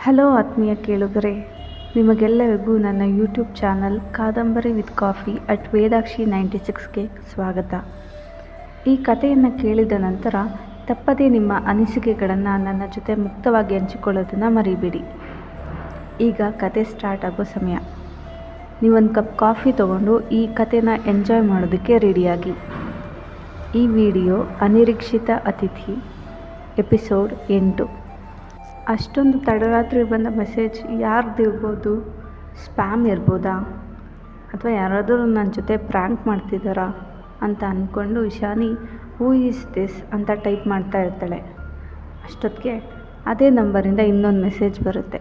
Hello ಆತ್ಮೀಯ ಕೇಳುಗರೆ, ನಿಮಗೆಲ್ಲರಿಗೂ ನನ್ನ ಯೂಟ್ಯೂಬ್ ಚಾನಲ್ ಕಾದಂಬರಿ ವಿತ್ ಕಾಫಿ ಅಟ್ ವೇದಾಕ್ಷಿ 96ಗೆ ಸ್ವಾಗತ. ಈ ಕಥೆಯನ್ನು ಕೇಳಿದ ನಂತರ ತಪ್ಪದೇ ನಿಮ್ಮ ಅನಿಸಿಕೆಗಳನ್ನು ನನ್ನ ಜೊತೆ ಮುಕ್ತವಾಗಿ ಹಂಚಿಕೊಳ್ಳೋದನ್ನು ಮರಿಬೇಡಿ. ಈಗ ಕತೆ ಸ್ಟಾರ್ಟ್ ಆಗೋ ಸಮಯ. ನೀವೊಂದು ಕಪ್ ಕಾಫಿ ತೊಗೊಂಡು ಈ ಕಥೆನ ಎಂಜಾಯ್ ಮಾಡೋದಕ್ಕೆ ರೆಡಿಯಾಗಿ. ಈ ವಿಡಿಯೋ ಅನಿರೀಕ್ಷಿತ ಅತಿಥಿ ಎಪಿಸೋಡ್ 8. ಅಷ್ಟೊಂದು ತಡರಾತ್ರಿ ಬಂದ ಮೆಸೇಜ್ ಯಾರ್ದು ಇರ್ಬೋದು? ಸ್ಪ್ಯಾಮ್ ಇರ್ಬೋದಾ? ಅಥವಾ ಯಾರಾದರೂ ನನ್ನ ಜೊತೆ ಪ್ರ್ಯಾಂಕ್ ಮಾಡ್ತಿದ್ದಾರಾ ಅಂತ ಅಂದ್ಕೊಂಡು ಇಶಾನಿ ಹೂ ಈಸ್ ದಿಸ್ ಅಂತ ಟೈಪ್ ಮಾಡ್ತಾ ಇರ್ತಾಳೆ. ಅಷ್ಟೊತ್ತಿಗೆ ಅದೇ ನಂಬರಿಂದ ಇನ್ನೊಂದು ಮೆಸೇಜ್ ಬರುತ್ತೆ.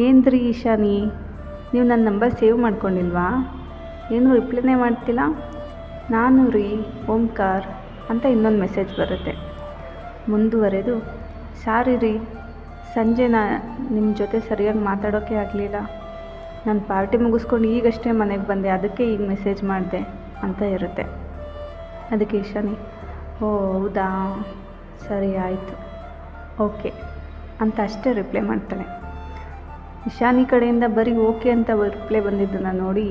ಏನ್ರಿ ಇಶಾನಿ, ನೀವು ನನ್ನ ನಂಬರ್ ಸೇವ್ ಮಾಡ್ಕೊಂಡಿಲ್ವಾ? ಏನೂ ರಿಪ್ಲೈನೇ ಮಾಡ್ತಿಲ್ಲ. ನಾನು ರೀ ಓಂಕಾರ್ ಅಂತ ಇನ್ನೊಂದು ಮೆಸೇಜ್ ಬರುತ್ತೆ. ಮುಂದುವರೆದು, ಸಾರಿ ರೀ, ಸಂಜೆ ನಿಮ್ಮ ಜೊತೆ ಸರಿಯಾಗಿ ಮಾತಾಡೋಕ್ಕೆ ಆಗಲಿಲ್ಲ. ನಾನು ಪಾರ್ಟಿ ಮುಗಿಸ್ಕೊಂಡು ಈಗಷ್ಟೇ ಮನೆಗೆ ಬಂದೆ, ಅದಕ್ಕೆ ಈಗ ಮೆಸೇಜ್ ಮಾಡಿದೆ ಅಂತ ಇರುತ್ತೆ. ಅದಕ್ಕೆ ಇಶಾನಿ, ಓ ಹೌದಾ, ಸರಿ ಆಯಿತು, ಓಕೆ ಅಂತ ಅಷ್ಟೇ ರಿಪ್ಲೈ ಮಾಡ್ತಾಳೆ. ಇಶಾನಿ ಕಡೆಯಿಂದ ಬರೀ ಓಕೆ ಅಂತ ರಿಪ್ಲೈ ಬಂದಿದ್ದನ್ನು ನೋಡಿ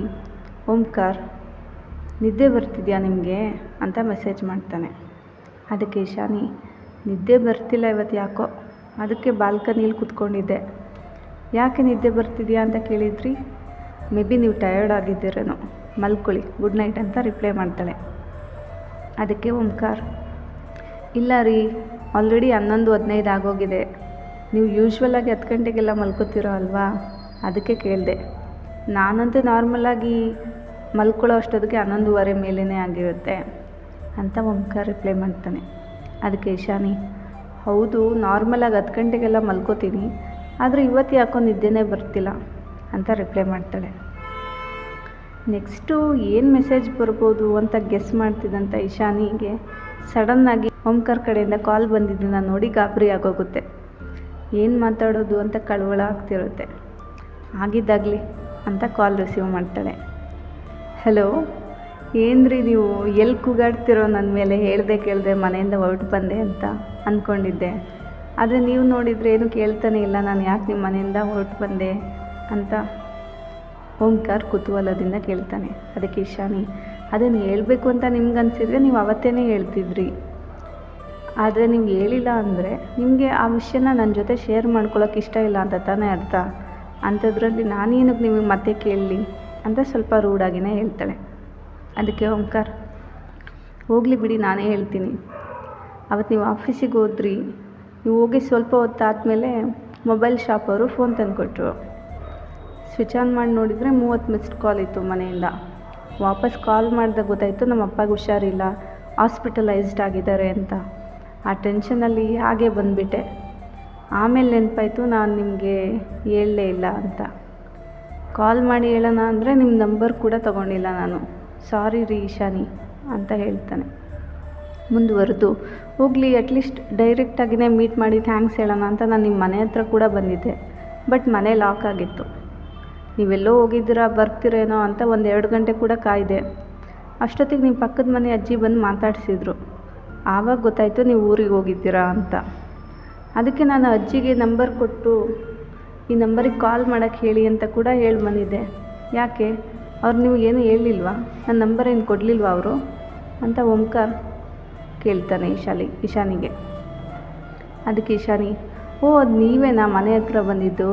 ಓಂಕಾರ್, ನಿದ್ದೆ ಬರ್ತಿದ್ಯಾ ನಿಮಗೆ ಅಂತ ಮೆಸೇಜ್ ಮಾಡ್ತಾನೆ. ಅದಕ್ಕೆ ಇಶಾನಿ, ನಿದ್ದೆ ಬರ್ತಿಲ್ಲ ಇವತ್ತು ಯಾಕೋ, ಅದಕ್ಕೆ ಬಾಲ್ಕನಿಯಲ್ಲಿ ಕೂತ್ಕೊಂಡಿದ್ದೆ. ಯಾಕೆ ನಿದ್ದೆ ಬರ್ತಿದ್ಯಾ ಅಂತ ಕೇಳಿದ್ರಿ? ಮೇ ಬಿ ನೀವು ಟಯರ್ಡ್ ಆಗಿದ್ದೀರೇನೋ, ಮಲ್ಕೊಳ್ಳಿ, ಗುಡ್ ನೈಟ್ ಅಂತ ರಿಪ್ಲೈ ಮಾಡ್ತಾಳೆ. ಅದಕ್ಕೆ ಓಂಕಾರ್, ಇಲ್ಲ ರೀ, ಆಲ್ರೆಡಿ 11:15 ಆಗೋಗಿದೆ. ನೀವು ಯೂಶ್ವಲಾಗಿ 10 ಗಂಟೆಗೆಲ್ಲ ಮಲ್ಕೋತಿರೋ ಅಲ್ವಾ, ಅದಕ್ಕೆ ಕೇಳಿದೆ. ನಾನಂತೂ ನಾರ್ಮಲಾಗಿ ಮಲ್ಕೊಳ್ಳೋ ಅಷ್ಟೊತ್ತಿಗೆ 11:15 ಮೇಲೇ ಆಗಿರುತ್ತೆ ಅಂತ ಓಂಕಾರ್ ರಿಪ್ಲೈ ಮಾಡ್ತಾನೆ. ಅದಕ್ಕೆ ಇಶಾನಿ, ಹೌದು, ನಾರ್ಮಲಾಗಿ 10 ಗಂಟೆಗೆಲ್ಲ ಮಲ್ಕೋತೀನಿ, ಆದರೆ ಇವತ್ತು ಯಾಕೋ ನಿದ್ದೆನೇ ಬರ್ತಿಲ್ಲ ಅಂತ ರಿಪ್ಲೈ ಮಾಡ್ತಾಳೆ. ನೆಕ್ಸ್ಟು ಏನು ಮೆಸೇಜ್ ಬರ್ಬೋದು ಅಂತ ಗೆಸ್ ಮಾಡ್ತಿದ್ದಂಥ ಇಶಾನಿಗೆ ಸಡನ್ನಾಗಿ ಓಂಕಾರ್ ಕಡೆಯಿಂದ ಕಾಲ್ ಬಂದಿದ್ದನ್ನು ನೋಡಿ ಗಾಬರಿ ಆಗೋಗುತ್ತೆ. ಏನು ಮಾತಾಡೋದು ಅಂತ ಕಳವಳ ಆಗ್ತಿರುತ್ತೆ. ಆಗಿದ್ದಾಗಲಿ ಅಂತ ಕಾಲ್ ರಿಸೀವ್ ಮಾಡ್ತಾಳೆ. ಹಲೋ, ಏನ್ರಿ ನೀವು ಎಲ್ಲಿ ಕೂಗಾಡ್ತಿರೋ ನನ್ನ ಮೇಲೆ? ಹೇಳ್ದೆ ಕೇಳಿದೆ ಮನೆಯಿಂದ ಹೊರಟು ಬಂದೆ ಅಂತ ಅಂದ್ಕೊಂಡಿದ್ದೆ, ಆದರೆ ನೀವು ನೋಡಿದರೆ ಏನು ಕೇಳ್ತಾನೆ ಇಲ್ಲ, ನಾನು ಯಾಕೆ ನಿಮ್ಮ ಮನೆಯಿಂದ ಹೊರಟು ಬಂದೆ ಅಂತ ಓಂಕಾರ್ ಕುತೂಹಲದಿಂದ ಕೇಳ್ತಾನೆ. ಅದಕ್ಕೆ ಇಶಾನಿ, ಅದನ್ನು ಹೇಳಬೇಕು ಅಂತ ನಿಮ್ಗೆ ಅನಿಸಿದರೆ ನೀವು ಅವತ್ತೇ ಹೇಳ್ತಿದ್ರಿ, ಆದರೆ ನೀವು ಹೇಳಿಲ್ಲ ಅಂದರೆ ನಿಮಗೆ ಆ ವಿಷಯನ ನನ್ನ ಜೊತೆ ಶೇರ್ ಮಾಡ್ಕೊಳ್ಳೋಕೆ ಇಷ್ಟ ಇಲ್ಲ ಅಂತ ತಾನೇ ಅರ್ಥ. ಅಂಥದ್ರಲ್ಲಿ ನಾನೇನಕ್ಕೆ ನಿಮಗೆ ಮತ್ತೆ ಕೇಳಲಿ ಅಂತ ಸ್ವಲ್ಪ ರೂಢಾಗಿನೇ ಹೇಳ್ತಾಳೆ. ಅದಕ್ಕೆ ಓಂಕಾರ್, ಹೋಗಲಿ ಬಿಡಿ, ನಾನೇ ಹೇಳ್ತೀನಿ. ಅವತ್ತು ನೀವು ಆಫೀಸಿಗೆ ಹೋದ್ರಿ, ನೀವು ಹೋಗಿ ಸ್ವಲ್ಪ ಹೊತ್ತಾದಮೇಲೆ ಮೊಬೈಲ್ ಶಾಪವರು ಫೋನ್ ತಂದುಕೊಟ್ರು. ಸ್ವಿಚ್ ಆನ್ ಮಾಡಿ ನೋಡಿದರೆ 30 ಮಿಸ್ಡ್ ಕಾಲ್ ಇತ್ತು ಮನೆಯಿಂದ. ವಾಪಸ್ ಕಾಲ್ ಮಾಡಿದಾಗ ಗೊತ್ತಾಯಿತು ನಮ್ಮ ಅಪ್ಪಗೆ ಹುಷಾರಿಲ್ಲ, ಹಾಸ್ಪಿಟಲೈಸ್ಡ್ ಆಗಿದ್ದಾರೆ ಅಂತ. ಆ ಟೆನ್ಷನಲ್ಲಿ ಹಾಗೆ ಬಂದುಬಿಟ್ಟೆ. ಆಮೇಲೆ ನೆನಪಾಯಿತು ನಾನು ನಿಮಗೆ ಹೇಳಲೇ ಇಲ್ಲ ಅಂತ. ಕಾಲ್ ಮಾಡಿ ಹೇಳೋಣ ಅಂದರೆ ನಿಮ್ಮ ನಂಬರ್ ಕೂಡ ತೊಗೊಂಡಿಲ್ಲ ನಾನು, ಸಾರಿ ರೀ ಇಶಾನಿ ಅಂತ ಹೇಳ್ತಾನೆ. ಮುಂದುವರೆದು, ಹೋಗಲಿ, ಅಟ್ಲೀಸ್ಟ್ ಡೈರೆಕ್ಟಾಗಿಯೇ ಮೀಟ್ ಮಾಡಿ ಥ್ಯಾಂಕ್ಸ್ ಹೇಳೋಣ ಅಂತ ನಾನು ನಿಮ್ಮ ಮನೆ ಹತ್ರ ಕೂಡ ಬಂದಿದ್ದೆ, ಬಟ್ ಮನೆ ಲಾಕ್ ಆಗಿತ್ತು. ನೀವೆಲ್ಲೋ ಹೋಗಿದ್ದೀರಾ, ಬರ್ತೀರೇನೋ ಅಂತ 1-2 ಗಂಟೆ ಕೂಡ ಕಾಯ್ದೆ. ಅಷ್ಟೊತ್ತಿಗೆ ನಿಮ್ಮ ಪಕ್ಕದ ಮನೆ ಅಜ್ಜಿ ಬಂದು ಮಾತಾಡಿಸಿದ್ರು. ಆವಾಗ ಗೊತ್ತಾಯಿತು ನೀವು ಊರಿಗೆ ಹೋಗಿದ್ದೀರಾ ಅಂತ. ಅದಕ್ಕೆ ನಾನು ಅಜ್ಜಿಗೆ ನಂಬರ್ ಕೊಟ್ಟು ಈ ನಂಬರಿಗೆ ಕಾಲ್ ಮಾಡೋಕ್ಕೆ ಹೇಳಿ ಅಂತ ಕೂಡ ಹೇಳಿ ಬಂದಿದ್ದೆ. ಯಾಕೆ, ಅವ್ರು ನಿಮಗೇನು ಹೇಳಿಲ್ವಾ? ನನ್ನ ನಂಬರ್ ಏನು ಕೊಡಲಿಲ್ವಾ ಅವರು ಅಂತ ಓಂಕಾರ್ ಕೇಳ್ತಾನೆ ಇಶಾನಿಗೆ. ಅದಕ್ಕೆ ಇಶಾನಿ, ಓ ಅದು ನೀವೇನಾ ಮನೆ ಹತ್ರ ಬಂದಿದ್ದು?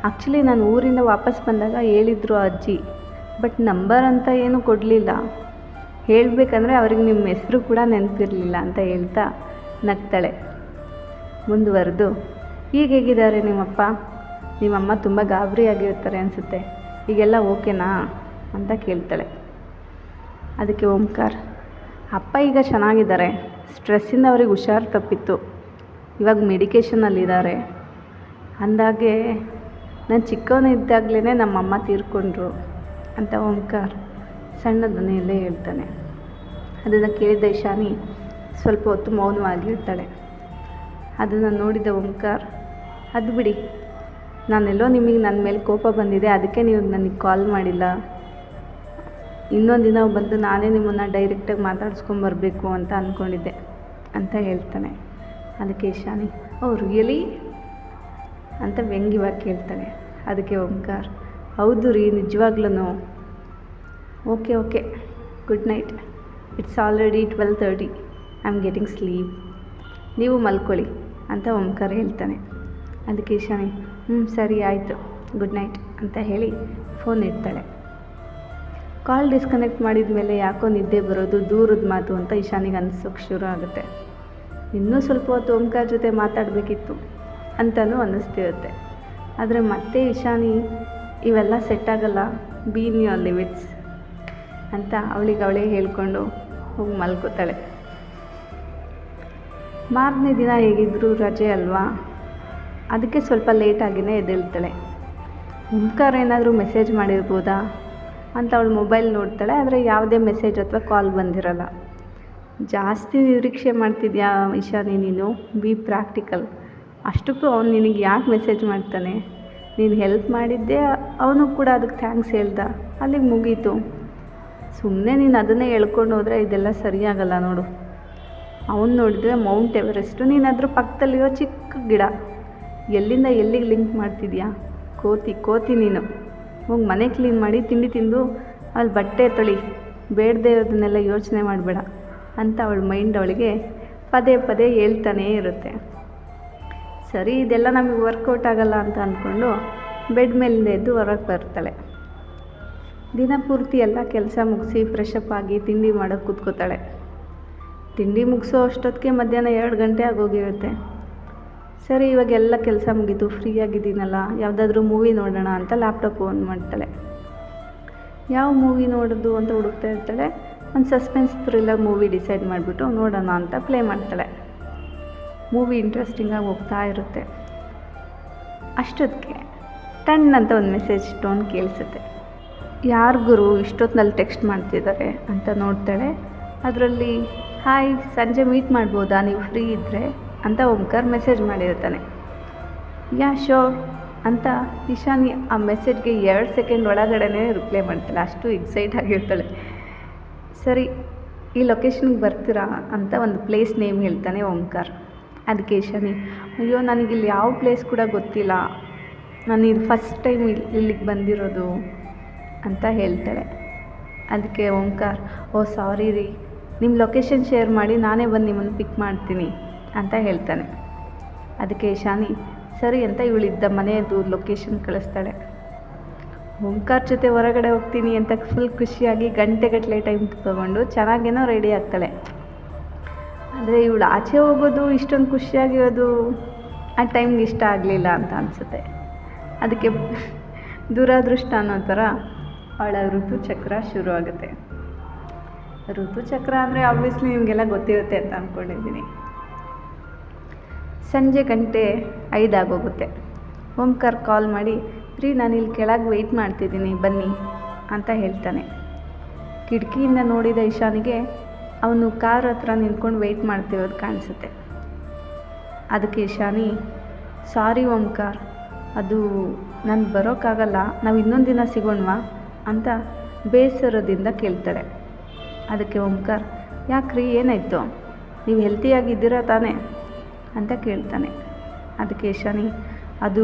ಆ್ಯಕ್ಚುಲಿ ನಾನು ಊರಿಂದ ವಾಪಸ್ ಬಂದಾಗ ಹೇಳಿದ್ರು ಅಜ್ಜಿ, ಬಟ್ ನಂಬರ್ ಅಂತ ಏನೂ ಕೊಡಲಿಲ್ಲ. ಹೇಳಬೇಕಂದ್ರೆ ಅವ್ರಿಗೆ ನಿಮ್ಮ ಹೆಸರು ಕೂಡ ನೆನಪಿರಲಿಲ್ಲ ಅಂತ ಹೇಳ್ತಾ ನಗ್ತಾಳೆ. ಮುಂದುವರೆದು, ಈಗ ಹೇಗಿದ್ದಾರೆ ನಿಮ್ಮಪ್ಪ? ನಿಮ್ಮಮ್ಮ ತುಂಬ ಗಾಬರಿ ಆಗಿರ್ತಾರೆ ಅನಿಸುತ್ತೆ, ಈಗೆಲ್ಲ ಓಕೆನಾ ಅಂತ ಕೇಳ್ತಾಳೆ. ಅದಕ್ಕೆ ಓಂಕಾರ್, ಅಪ್ಪ ಈಗ ಚೆನ್ನಾಗಿದ್ದಾರೆ, ಸ್ಟ್ರೆಸ್ಸಿಂದ ಅವ್ರಿಗೆ ಹುಷಾರು ತಪ್ಪಿತ್ತು, ಇವಾಗ ಮೆಡಿಕೇಷನಲ್ಲಿದ್ದಾರೆ. ಅಂದಾಗೆ ನಾನು ಚಿಕ್ಕವನಿದ್ದಾಗಲೇ ನಮ್ಮಮ್ಮ ತೀರ್ಕೊಂಡ್ರು ಅಂತ ಓಂಕಾರ್ ಸಣ್ಣ ಧ್ವನಿಯಲ್ಲೇ ಹೇಳ್ತಾನೆ. ಅದನ್ನು ಕೇಳಿದ ಇಶಾನಿ ಸ್ವಲ್ಪ ಹೊತ್ತು ಮೌನವಾಗಿರ್ತಾಳೆ. ಅದನ್ನು ನೋಡಿದ ಓಂಕಾರ್, ಅದು ಬಿಡಿ, ನಾನೆಲ್ಲೋ ನಿಮಗೆ ನನ್ನ ಮೇಲೆ ಕೋಪ ಬಂದಿದೆ, ಅದಕ್ಕೆ ನೀವು ನನಗೆ ಕಾಲ್ ಮಾಡಿಲ್ಲ. ಇನ್ನೊಂದು ದಿನ ಬಂದು ನಾನೇ ನಿಮ್ಮನ್ನು ಡೈರೆಕ್ಟಾಗಿ ಮಾತಾಡ್ಸ್ಕೊಂಬರ್ಬೇಕು ಅಂತ ಅಂದ್ಕೊಂಡಿದ್ದೆ ಅಂತ ಹೇಳ್ತಾನೆ. ಅದಕ್ಕೆ ಇಶಾನಿ, ಓ ರಿಯಲಿ ಅಂತ ವ್ಯಂಗ್ಯವಾಗಿ ಕೇಳ್ತಾಳೆ. ಅದಕ್ಕೆ ಓಂಕಾರ್, ಹೌದು ರೀ, ನಿಜವಾಗ್ಲೂ. Okay okay, good night. It's already 12:30. I am getting sleep. ನೀವು ಮಲ್ಕೊಳ್ಳಿ ಅಂತ ಓಂಕಾರ್ ಹೇಳ್ತಾನೆ. ಅದಕ್ಕೆ ಇಶಾನಿ, ಸರಿ ಆಯಿತು, ಗುಡ್ ನೈಟ್ ಅಂತ ಹೇಳಿ ಫೋನ್ ಇಡ್ತಾಳೆ. ಕಾಲ್ ಡಿಸ್ಕನೆಕ್ಟ್ ಮಾಡಿದ ಮೇಲೆ ಯಾಕೋ ನಿದ್ದೆ ಬರೋದು, ದೂರದ ಮಾತು ಅಂತ ಇಶಾನಿಗೆ ಅನಿಸೋಕ್ಕೆ ಶುರು ಆಗುತ್ತೆ. ಇನ್ನೂ ಸ್ವಲ್ಪ ಹೊತ್ತು ಓಂಕಾರ್ ಜೊತೆ ಮಾತಾಡಬೇಕಿತ್ತು ಅಂತಲೂ ಅನ್ನಿಸ್ತಿರುತ್ತೆ. ಆದರೆ ಮತ್ತೆ ಇಶಾನಿ, ಇವೆಲ್ಲ ಸೆಟ್ ಆಗಲ್ಲ, ಬಿ ಇನ್ ಯುವರ್ ಲಿಮಿಟ್ಸ್ ಅಂತ ಅವಳಿಗೆ ಹೇಳ್ಕೊಂಡು ಹೋಗಿ ಮಲ್ಕೋತಾಳೆ. ಮಾರನೇ ದಿನ ಹೇಗಿದ್ದರೂ ರಜೆ ಅಲ್ವಾ, ಅದಕ್ಕೆ ಸ್ವಲ್ಪ ಲೇಟಾಗಿಯೇ ಎದ್ದೇಳ್ತಾಳೆ. ಓಂಕಾರ್ ಏನಾದರೂ ಮೆಸೇಜ್ ಮಾಡಿರ್ಬೋದಾ ಅಂತ ಅವಳು ಮೊಬೈಲ್ ನೋಡ್ತಾಳೆ. ಆದರೆ ಯಾವುದೇ ಮೆಸೇಜ್ ಅಥವಾ ಕಾಲ್ ಬಂದಿರಲ್ಲ. ಜಾಸ್ತಿ ನಿರೀಕ್ಷೆ ಮಾಡ್ತಿದ್ಯಾ ಇಶಾನಿ ನೀನು, ಬಿ ಪ್ರಾಕ್ಟಿಕಲ್. ಅಷ್ಟಕ್ಕೂ ಅವ್ನು ನಿನಗೆ ಯಾಕೆ ಮೆಸೇಜ್ ಮಾಡ್ತಾನೆ? ನೀನು ಹೆಲ್ಪ್ ಮಾಡಿದ್ದೆ, ಅವನು ಕೂಡ ಅದಕ್ಕೆ ಥ್ಯಾಂಕ್ಸ್ ಹೇಳ್ದ, ಅಲ್ಲಿಗೆ ಮುಗೀತು. ಸುಮ್ಮನೆ ನೀನು ಅದನ್ನೇ ಹೇಳ್ಕೊಂಡು ಹೋದರೆ ಇದೆಲ್ಲ ಸರಿಯಾಗಲ್ಲ ನೋಡು. ಅವನು ನೋಡಿದರೆ ಮೌಂಟ್ ಎವರೆಸ್ಟು, ನೀನು ಅದ್ರ ಪಕ್ಕದಲ್ಲಿರೋ ಚಿಕ್ಕ ಗಿಡ. ಎಲ್ಲಿಂದ ಎಲ್ಲಿಗೆ ಲಿಂಕ್ ಮಾಡ್ತಿದ್ಯಾ? ಕೋತಿ ನೀನು. ಹೋಗಿ ಮನೆ ಕ್ಲೀನ್ ಮಾಡಿ ತಿಂಡಿ ತಿಂದು ಅಲ್ಲಿ ಬಟ್ಟೆ ತೊಳಿ, ಬೇಡದೇ ಇರೋದನ್ನೆಲ್ಲ ಯೋಚನೆ ಮಾಡಬೇಡ ಅಂತ ಅವಳ ಮೈಂಡ್ ಅವಳಿಗೆ ಪದೇ ಪದೇ ಹೇಳ್ತಾನೇ ಇರುತ್ತೆ. ಸರಿ, ಇದೆಲ್ಲ ನಮಗೆ ವರ್ಕೌಟ್ ಆಗಲ್ಲ ಅಂತ ಅಂದ್ಕೊಂಡು ಬೆಡ್ ಮೇಲಿಂದ ಎದ್ದು ಹೊರಗೆ ಬರ್ತಾಳೆ. ದಿನ ಪೂರ್ತಿ ಎಲ್ಲ ಕೆಲಸ ಮುಗಿಸಿ ಫ್ರೆಶಪ್ ಆಗಿ ತಿಂಡಿ ಮಾಡೋಕ್ಕೆ ಕೂತ್ಕೋತಾಳೆ. ತಿಂಡಿ ಮುಗಿಸೋ ಅಷ್ಟೊತ್ತಿಗೆ ಮಧ್ಯಾಹ್ನ 2 ಗಂಟೆ ಆಗೋಗಿರುತ್ತೆ. ಸರಿ, ಇವಾಗೆಲ್ಲ ಕೆಲಸ ಮುಗೀತು, ಫ್ರೀ ಆಗಿದ್ದೀನಲ್ಲ, ಯಾವುದಾದ್ರೂ ಮೂವಿ ನೋಡೋಣ ಅಂತ ಲ್ಯಾಪ್ಟಾಪ್ ಆನ್ ಮಾಡ್ತಾಳೆ. ಯಾವ ಮೂವಿ ನೋಡೋದು ಅಂತ ಹುಡುಕ್ತಾ ಇರ್ತಾಳೆ. ಒಂದು ಸಸ್ಪೆನ್ಸ್ ಥ್ರಿಲ್ಲರ್ ಮೂವಿ ಡಿಸೈಡ್ ಮಾಡಿಬಿಟ್ಟು ನೋಡೋಣ ಅಂತ ಪ್ಲೇ ಮಾಡ್ತಾಳೆ. ಮೂವಿ ಇಂಟ್ರೆಸ್ಟಿಂಗಾಗಿ ಹೋಗ್ತಾ ಇರುತ್ತೆ. ಅಷ್ಟೊತ್ತಿಗೆ ಟಣ್ ಅಂತ ಒಂದು ಮೆಸೇಜ್ ಟೋನ್ ಕೇಳಿಸುತ್ತೆ. ಯಾರು ಗುರು ಇಷ್ಟೊತ್ತಿನಲ್ಲಿ ಟೆಕ್ಸ್ಟ್ ಮಾಡ್ತಿದ್ದಾರೆ ಅಂತ ನೋಡ್ತಾಳೆ. ಅದರಲ್ಲಿ, ಹಾಯ್, ಸಂಜೆ ಮೀಟ್ ಮಾಡ್ಬೋದಾ ನೀವು ಫ್ರೀ ಇದ್ದರೆ ಅಂತ ಓಂಕಾರ್ ಮೆಸೇಜ್ ಮಾಡಿರ್ತಾನೆ. ಯಾ ಶೋರ್ ಅಂತ ಇಶಾನಿ ಆ ಮೆಸೇಜ್ಗೆ 2 ಸೆಕೆಂಡ್ ಒಳಗಡೆ ರಿಪ್ಲೈ ಮಾಡ್ತಾಳೆ. ಅಷ್ಟು ಎಕ್ಸೈಟ್ ಆಗಿರ್ತಾಳೆ. ಸರಿ, ಈ ಲೊಕೇಶನ್ಗೆ ಬರ್ತೀರಾ ಅಂತ ಒಂದು ಪ್ಲೇಸ್ ನೇಮ್ ಹೇಳ್ತಾನೆ ಓಂಕಾರ್. ಅದಕ್ಕೆ ಇಶಾನಿ, ಅಯ್ಯೋ ನನಗಿಲ್ಲಿ ಯಾವ ಪ್ಲೇಸ್ ಕೂಡ ಗೊತ್ತಿಲ್ಲ, ನಾನು ಇದು ಫಸ್ಟ್ ಟೈಮ್ ಇಲ್ಲಿಗೆ ಬಂದಿರೋದು ಅಂತ ಹೇಳ್ತಾಳೆ. ಅದಕ್ಕೆ ಓಂಕಾರ್, ಓ ಸಾರಿ ರೀ, ನಿಮ್ಮ ಲೊಕೇಶನ್ ಶೇರ್ ಮಾಡಿ ನಾನೇ ಬಂದು ನಿಮ್ಮನ್ನು ಪಿಕ್ ಮಾಡ್ತೀನಿ ಅಂತ ಹೇಳ್ತಾನೆ. ಅದಕ್ಕೆ ಇಶಾನಿ ಸರಿ ಅಂತ ಇವಳಿದ್ದ ಮನೆಯದು ಲೊಕೇಶನ್ ಕಳಿಸ್ತಾಳೆ. ಓಂಕಾರ್ ಜೊತೆ ಹೊರಗಡೆ ಹೋಗ್ತೀನಿ ಅಂತ ಫುಲ್ ಖುಷಿಯಾಗಿ ಗಂಟೆಗಟ್ಟಲೆ ಟೈಮ್ ತೊಗೊಂಡು ಚೆನ್ನಾಗೇನೋ ರೆಡಿ ಆಗ್ತಾಳೆ. ಆದರೆ ಇವಳು ಆಚೆ ಹೋಗೋದು ಇಷ್ಟೊಂದು ಖುಷಿಯಾಗಿರೋದು ಆ ಟೈಮ್ಗೆ ಇಷ್ಟ ಆಗಲಿಲ್ಲ ಅಂತ ಅನಿಸುತ್ತೆ. ಅದಕ್ಕೆ ದುರಾದೃಷ್ಟ ಅನ್ನೋ ಥರ ಅವಳ ಋತುಚಕ್ರ ಶುರು ಆಗುತ್ತೆ. ಋತುಚಕ್ರ ಅಂದರೆ ಆಬ್ವಿಯಸ್ಲಿ ನಿಮಗೆಲ್ಲ ಗೊತ್ತಿರುತ್ತೆ ಅಂತ ಅಂದ್ಕೊಂಡಿದ್ದೀನಿ. ಸಂಜೆ 5 ಆಗೋಗುತ್ತೆ. ಓಂಕಾರ್ ಕಾಲ್ ಮಾಡಿ, ರೀ ನಾನು ಇಲ್ಲಿ ಕೆಳಗೆ ವೆಯ್ಟ್ ಮಾಡ್ತಿದ್ದೀನಿ ಬನ್ನಿ ಅಂತ ಹೇಳ್ತಾನೆ. ಕಿಟಕಿಯಿಂದ ನೋಡಿದ ಇಶಾನಿಗೆ ಅವನು ಕಾರ್ ಹತ್ರ ನಿಂತ್ಕೊಂಡು ವೆಯ್ಟ್ ಮಾಡ್ತಿರೋದು ಕಾಣಿಸುತ್ತೆ. ಅದಕ್ಕೆ ಇಶಾನಿ, ಸಾರಿ ಓಂಕಾರ್, ಅದು ನಾನು ಬರೋಕ್ಕಾಗಲ್ಲ, ನಾವು ಇನ್ನೊಂದು ದಿನ ಸಿಗೋಣವಾ ಅಂತ ಬೇಸರದಿಂದ ಕೇಳ್ತಾಳೆ. ಅದಕ್ಕೆ ಓಂಕಾರ್, ಯಾಕ್ರಿ ಏನಾಯಿತು, ನೀವು ಹೆಲ್ತಿಯಾಗಿದ್ದೀರಾ ತಾನೇ ಅಂತ ಕೇಳ್ತಾನೆ. ಅದಕ್ಕೆ ಇಶಾನಿ, ಅದು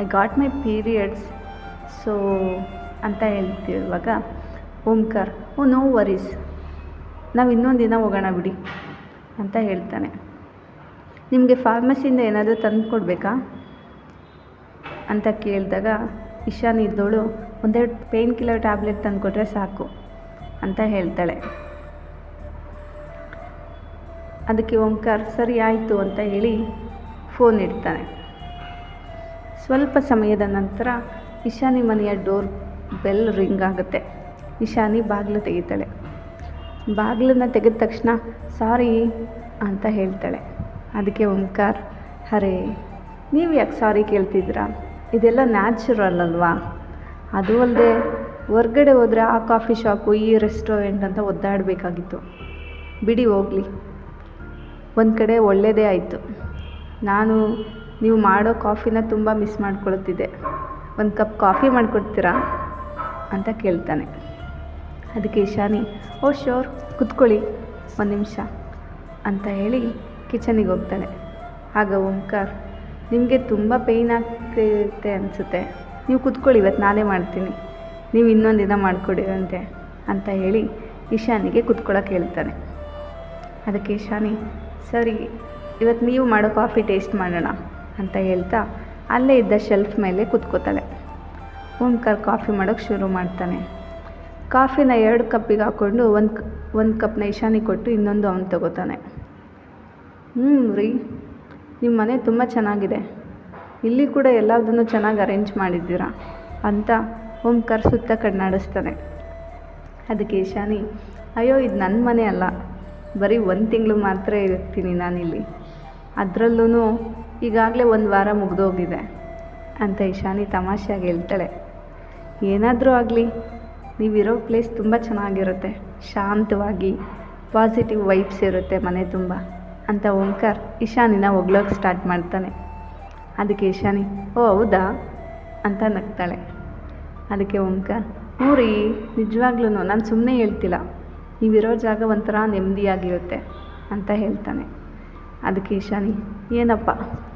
I got my periods so ಅಂತ ಹೇಳ್ತಿರುವಾಗ ಓಂಕಾರ್, ಓ ನೋ ವರೀಸ್, ನಾವು ಇನ್ನೊಂದು ದಿನ ಹೋಗೋಣ ಬಿಡಿ ಅಂತ ಹೇಳ್ತಾನೆ. ನಿಮಗೆ ಫಾರ್ಮಸಿಯಿಂದ ಏನಾದರೂ ತಂದು ಕೊಡಬೇಕಾ ಅಂತ ಕೇಳಿದಾಗ ಇಶಾನಿ ಇದ್ದವಳು, 1-2 ಪೇಯ್ನ್ ಕಿಲ್ಲರ್ ಟ್ಯಾಬ್ಲೆಟ್ ತಂದು ಕೊಟ್ಟರೆ ಸಾಕು ಅಂತ ಹೇಳ್ತಾಳೆ. ಅದಕ್ಕೆ ಓಂಕಾರ್ ಸರಿ ಆಯಿತು ಅಂತ ಹೇಳಿ ಫೋನ್ ಇಡ್ತಾನೆ. ಸ್ವಲ್ಪ ಸಮಯದ ನಂತರ ಇಶಾನಿ ಮನೆಯ ಡೋರ್ ಬೆಲ್ ರಿಂಗ್ ಆಗುತ್ತೆ. ಇಶಾನಿ ಬಾಗಿಲು ತೆಗಿತಾಳೆ. ಬಾಗಿಲನ್ನು ತೆಗೆದ ತಕ್ಷಣ ಸಾರಿ ಅಂತ ಹೇಳ್ತಾಳೆ. ಅದಕ್ಕೆ ಓಂಕಾರ್, ಅರೇ ನೀವು ಯಾಕೆ ಸಾರಿ ಕೇಳ್ತಿದ್ದೀರಾ, ಇದೆಲ್ಲ ನ್ಯಾಚುರಲ್ ಅಲ್ವಾ, ಅದು ಅಲ್ಲದೆ ಹೊರ್ಗಡೆ ಹೋದರೆ ಆ ಕಾಫಿ ಶಾಪು ಈ ರೆಸ್ಟೋರೆಂಟ್ ಅಂತ ಒದ್ದಾಡಬೇಕಾಗಿತ್ತು, ಬಿಡಿ ಹೋಗಲಿ. ಒಂದು ಕಡೆ ಒಳ್ಳೆಯದೇ ಆಯಿತು, ನಾನು ನೀವು ಮಾಡೋ ಕಾಫಿನ ತುಂಬ ಮಿಸ್ ಮಾಡ್ಕೊಳ್ತಿದ್ದೆ, ಒಂದು ಕಪ್ ಕಾಫಿ ಮಾಡಿಕೊಡ್ತೀರಾ ಅಂತ ಕೇಳ್ತಾನೆ. ಅದಕ್ಕೆ ಇಶಾನಿ, ಓ ಶೋರ್, ಕುತ್ಕೊಳ್ಳಿ 1 ನಿಮಿಷ ಅಂತ ಹೇಳಿ ಕಿಚನಿಗೆ ಹೋಗ್ತಾಳೆ. ಆಗ ಓಂಕಾರ್, ನಿಮಗೆ ತುಂಬ ಪೇಯ್ನ್ ಆಗ್ತಿರುತ್ತೆ ಅನಿಸುತ್ತೆ, ನೀವು ಕೂತ್ಕೊಳ್ಳಿ, ಇವತ್ತು ನಾನೇ ಮಾಡ್ತೀನಿ, ನೀವು ಇನ್ನೊಂದು ದಿನ ಮಾಡಿಕೊಡಿರಂತೆ ಅಂತ ಹೇಳಿ ಇಶಾನಿಗೆ ಕೂತ್ಕೊಳ್ಳೋಕೆ ಹೇಳ್ತಾನೆ. ಅದಕ್ಕೆ ಇಶಾನಿ, ಸರಿ ಇವತ್ತು ನೀವು ಮಾಡೋ ಕಾಫಿ ಟೇಸ್ಟ್ ಮಾಡೋಣ ಅಂತ ಹೇಳ್ತಾ ಅಲ್ಲೇ ಇದ್ದ ಶೆಲ್ಫ್ ಮೇಲೆ ಕೂತ್ಕೋತಾಳೆ. ಓಂಕಾರ್ ಕಾಫಿ ಮಾಡೋಕ್ಕೆ ಶುರು ಮಾಡ್ತಾನೆ. ಕಾಫಿನ 2 ಕಪ್ಪಿಗೆ ಹಾಕ್ಕೊಂಡು ಒಂದು ಕಪ್ನ ಇಶಾನಿ ಕೊಟ್ಟು ಇನ್ನೊಂದು ಅವನು ತಗೋತಾನೆ. ರೀ, ನಿಮ್ಮ ಮನೆ ತುಂಬ ಚೆನ್ನಾಗಿದೆ, ಇಲ್ಲಿ ಕೂಡ ಎಲ್ಲದನ್ನು ಚೆನ್ನಾಗಿ ಅರೇಂಜ್ ಮಾಡಿದ್ದೀರಾ ಅಂತ ಓಂಕಾರ್ ಸುತ್ತ ಕಣ್ಣಾಡಿಸ್ತಾನೆ. ಅದಕ್ಕೆ ಇಶಾನಿ, ಅಯ್ಯೋ ಇದು ನನ್ನ ಮನೆ ಅಲ್ಲ, ಬರೀ 1 ತಿಂಗಳು ಮಾತ್ರ ಇರ್ತೀನಿ ನಾನಿಲ್ಲಿ, ಅದರಲ್ಲೂ ಈಗಾಗಲೇ 1 ವಾರ ಮುಗಿದೋಗಿದೆ ಅಂತ ಇಶಾನಿ ತಮಾಷೆಯಾಗಿ ಹೇಳ್ತಾಳೆ. ಏನಾದರೂ ಆಗಲಿ, ನೀವಿರೋ ಪ್ಲೇಸ್ ತುಂಬ ಚೆನ್ನಾಗಿರುತ್ತೆ, ಶಾಂತವಾಗಿ ಪಾಸಿಟಿವ್ ವೈಬ್ಸ್ ಇರುತ್ತೆ ಮನೆ ತುಂಬ ಅಂತ ಓಂಕಾರ್ ಇಶಾನಿನ ಹೊಗ್ಳೋಕೆ ಸ್ಟಾರ್ಟ್ ಮಾಡ್ತಾನೆ. ಅದಕ್ಕೆ ಇಶಾನಿ, ಓ ಹೌದಾ ಅಂತ ನಗ್ತಾಳೆ. ಅದಕ್ಕೆ ಓಂಕಾರ್, ಹ್ಞೂ ರೀ, ನಿಜವಾಗ್ಲೂ ನಾನು ಸುಮ್ಮನೆ ಹೇಳ್ತಿಲ್ಲ, ನೀವಿರೋ ಜಾಗ ಒಂಥರ ನೆಮ್ಮದಿಯಾಗಿರುತ್ತೆ ಅಂತ ಹೇಳ್ತಾನೆ. ಅದಕ್ಕೆ ಇಶಾನಿ, ಏನಪ್ಪ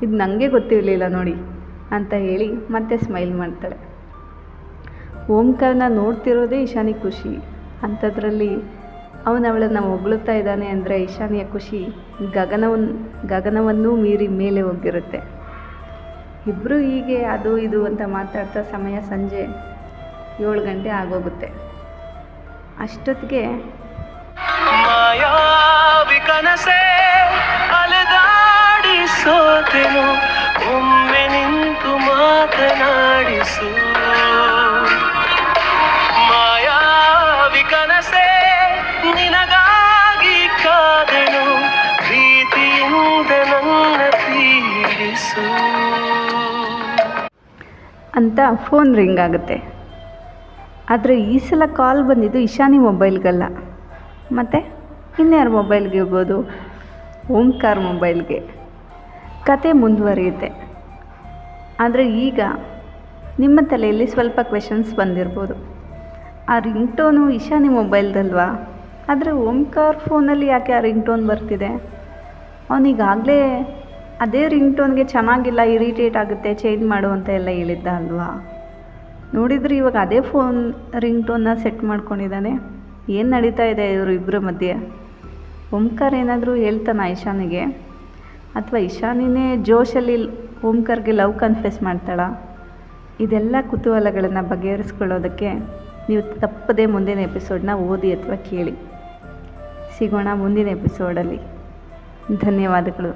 ಇದು ನನಗೆ ಗೊತ್ತಿರಲಿಲ್ಲ ನೋಡಿ ಅಂತ ಹೇಳಿ ಮತ್ತೆ ಸ್ಮೈಲ್ ಮಾಡ್ತಾಳೆ. ಓಂಕಾರನ ನೋಡ್ತಿರೋದೇ ಇಶಾನಿ ಖುಷಿ, ಅಂಥದ್ರಲ್ಲಿ ಅವಳನ್ನು ಹೊಗಳುತ್ತಾ ಇದ್ದಾನೆ ಅಂದರೆ ಇಶಾನಿಯ ಖುಷಿ ಗಗನವನ್ನೂ ಮೀರಿ ಮೇಲೆ ಹೋಗಿರುತ್ತೆ. ಇಬ್ಬರು ಹೀಗೆ ಅದು ಇದು ಅಂತ ಮಾತಾಡ್ತಾ ಸಮಯ ಸಂಜೆ 7 ಗಂಟೆ ಆಗೋಗುತ್ತೆ. ಅಷ್ಟೊತ್ತಿಗೆ ಮಾಯಾವಿ ಕನಸೆ ಅಲೆದಾಡಿ ಸೋತೆನು, ಒಮ್ಮೆ ನಿಂತು ಮಾತನಾಡಿಸು. ಮಾಯಾವಿ ಕನಸೆ ನಿನಗಾಗಿ ಕಾದೆನು, ಪ್ರೀತಿಯಿಂದ ನನ್ನ ಪೀಡಿಸು ಅಂತ ಫೋನ್ ರಿಂಗ್ ಆಗುತ್ತೆ. ಆದರೆ ಈ ಸಲ ಕಾಲ್ ಬಂದಿದ್ದು ಇಶಾನಿ ಮೊಬೈಲ್ಗಲ್ಲ, ಮತ್ತು ಇನ್ಯಾರ ಮೊಬೈಲ್ಗೆ ಇರ್ಬೋದು? ಓಂಕಾರ್ ಮೊಬೈಲ್ಗೆ. ಕತೆ ಮುಂದುವರಿಯುತ್ತೆ. ಆದರೆ ಈಗ ನಿಮ್ಮ ತಲೆಯಲ್ಲಿ ಸ್ವಲ್ಪ ಕ್ವೆಶನ್ಸ್ ಬಂದಿರ್ಬೋದು. ಆ ರಿಂಗ್ ಟೋನು ಇಶಾನಿ ಮೊಬೈಲ್ದಲ್ವಾ? ಆದರೆ ಓಂಕಾರ್ ಫೋನಲ್ಲಿ ಯಾಕೆ ಆ ರಿಂಗ್ ಟೋನ್ ಬರ್ತಿದೆ? ಅವನಿಗಾಗಲೇ ಅದೇ ರಿಂಗ್ ಟೋನ್ಗೆ ಚೆನ್ನಾಗಿಲ್ಲ, ಇರಿಟೇಟ್ ಆಗುತ್ತೆ, ಚೇಂಜ್ ಮಾಡು ಅಂತ ಎಲ್ಲ ಹೇಳಿದ್ದ ಅಲ್ವಾ? ನೋಡಿದರೆ ಇವಾಗ ಅದೇ ಫೋನ್ ರಿಂಗ್ ಟೋನ್ನ ಸೆಟ್ ಮಾಡ್ಕೊಂಡಿದ್ದಾನೆ. ಏನು ನಡೀತಾ ಇದೆ ಇವರು ಇಬ್ಬರ ಮಧ್ಯೆ? ಓಂಕಾರ್ ಏನಾದರೂ ಹೇಳ್ತಾನ ಇಶಾನಿಗೆ? ಅಥವಾ ಇಶಾನಿನೇ ಜೋಶಲ್ಲಿ ಓಂಕಾರ್ಗೆ ಲವ್ ಕನ್ಫೆಸ್ ಮಾಡ್ತಾಳಾ? ಇದೆಲ್ಲ ಕುತೂಹಲಗಳನ್ನು ಬಗೆಹರಿಸ್ಕೊಳ್ಳೋದಕ್ಕೆ ನೀವು ತಪ್ಪದೇ ಮುಂದಿನ ಎಪಿಸೋಡನ್ನ ಓದಿ ಅಥವಾ ಕೇಳಿ. ಸಿಗೋಣ ಮುಂದಿನ ಎಪಿಸೋಡಲ್ಲಿ. ಧನ್ಯವಾದಗಳು.